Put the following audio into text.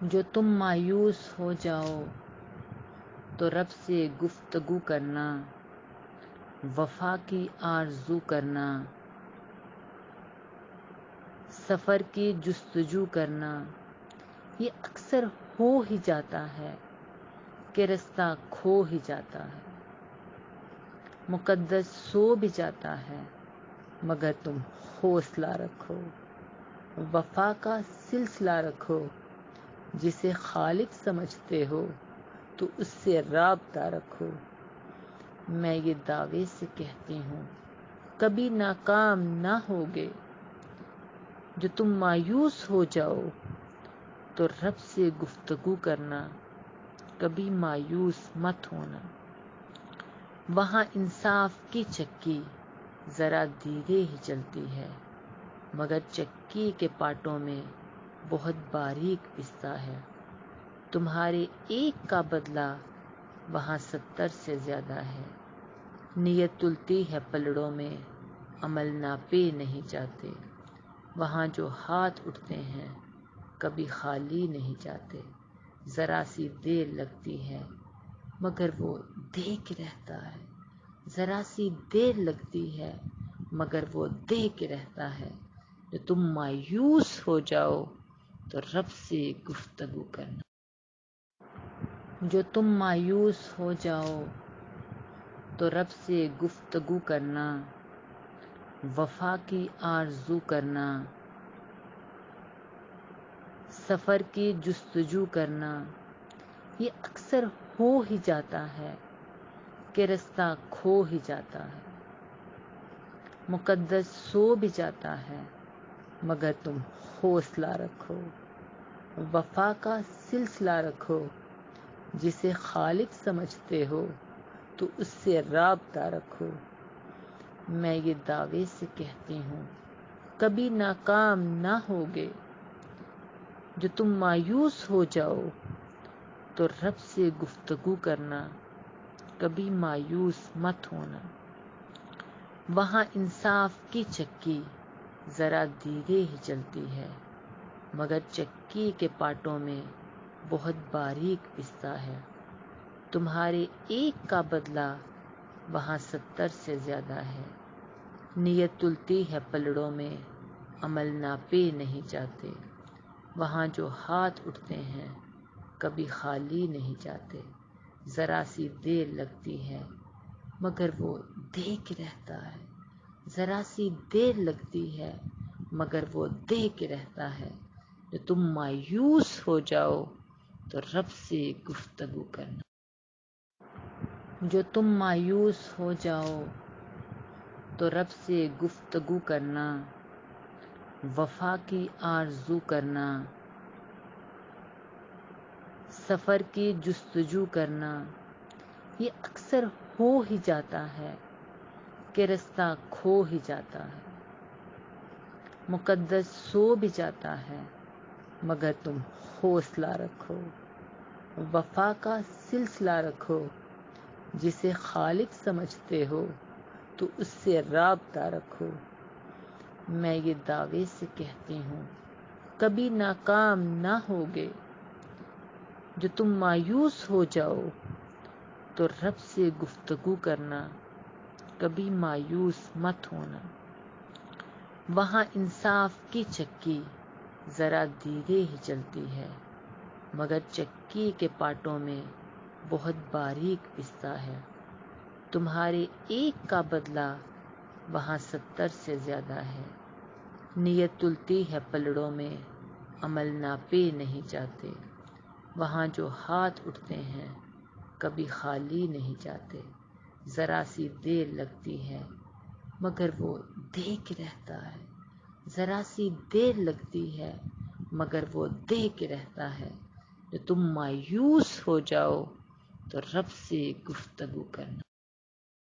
جو تم مایوس ہو جاؤ تو رب سے گفتگو کرنا، وفا کی آرزو کرنا، سفر کی جستجو کرنا، یہ اکثر ہو ہی جاتا ہے کہ رستہ کھو ہی جاتا ہے، مقدس سو بھی جاتا ہے مگر تم حوصلہ رکھو، وفا کا سلسلہ رکھو، جسے خالق سمجھتے ہو تو اس سے رابطہ رکھو۔ میں یہ دعوے سے کہتی ہوں کبھی ناکام نہ ہوگے، جو تم مایوس ہو جاؤ تو رب سے گفتگو کرنا، کبھی مایوس مت ہونا۔ وہاں انصاف کی چکی ذرا دھیرے ہی چلتی ہے، مگر چکی کے پارٹوں میں بہت باریک پستا ہے، تمہارے ایک کا بدلہ وہاں 70 سے زیادہ ہے، نیت تلتی ہے پلڑوں میں، عمل ناپے نہیں جاتے، وہاں جو ہاتھ اٹھتے ہیں کبھی خالی نہیں جاتے، ذرا سی دیر لگتی ہے مگر وہ دیکھ رہتا ہے، ذرا سی دیر لگتی ہے مگر وہ دیکھ رہتا ہے، جو تم مایوس ہو جاؤ تو رب سے گفتگو کرنا۔ جو تم مایوس ہو جاؤ تو رب سے گفتگو کرنا، وفا کی آرزو کرنا، سفر کی جستجو کرنا، یہ اکثر ہو ہی جاتا ہے کہ رستہ کھو ہی جاتا ہے، مقدس سو بھی جاتا ہے مگر تم حوصلہ رکھو، وفا کا سلسلہ رکھو، جسے خالق سمجھتے ہو تو اس سے رابطہ رکھو۔ میں یہ دعوے سے کہتی ہوں کبھی ناکام نہ ہوگے، جو تم مایوس ہو جاؤ تو رب سے گفتگو کرنا، کبھی مایوس مت ہونا۔ وہاں انصاف کی چکی ذرا دھیرے ہی چلتی ہے، مگر چکی کے پارٹوں میں بہت باریک پستا ہے، تمہارے ایک کا بدلہ وہاں 70 سے زیادہ ہے، نیت تلتی ہے پلڑوں میں، عمل ناپے نہیں جاتے، وہاں جو ہاتھ اٹھتے ہیں کبھی خالی نہیں جاتے، ذرا سی دیر لگتی ہے مگر وہ دیکھ رہتا ہے، ذرا سی دیر لگتی ہے مگر وہ دیکھ رہتا ہے، جو تم مایوس ہو جاؤ تو رب سے گفتگو کرنا۔ جو تم مایوس ہو جاؤ تو رب سے گفتگو کرنا، وفا کی آرزو کرنا، سفر کی جستجو کرنا، یہ اکثر ہو ہی جاتا ہے کہ رستہ کھو ہی جاتا ہے، مقدس سو بھی جاتا ہے مگر تم حوصلہ رکھو، وفا کا سلسلہ رکھو، جسے خالق سمجھتے ہو تو اس سے رابطہ رکھو۔ میں یہ دعوے سے کہتی ہوں کبھی ناکام نہ ہوگے، جو تم مایوس ہو جاؤ تو رب سے گفتگو کرنا، کبھی مایوس مت ہونا۔ وہاں انصاف کی چکی ذرا دھیرے ہی چلتی ہے، مگر چکی کے پارٹوں میں بہت باریک پستا ہے، تمہارے ایک کا بدلہ وہاں 70 سے زیادہ ہے، نیت تلتی ہے پلڑوں میں، عمل ناپے نہیں جاتے، وہاں جو ہاتھ اٹھتے ہیں کبھی خالی نہیں جاتے، ذرا سی دیر لگتی ہے مگر وہ دیکھ رہتا ہے، ذرا سی دیر لگتی ہے مگر وہ دیکھ رہتا ہے، جو تم مایوس ہو جاؤ تو رب سے گفتگو کرنا۔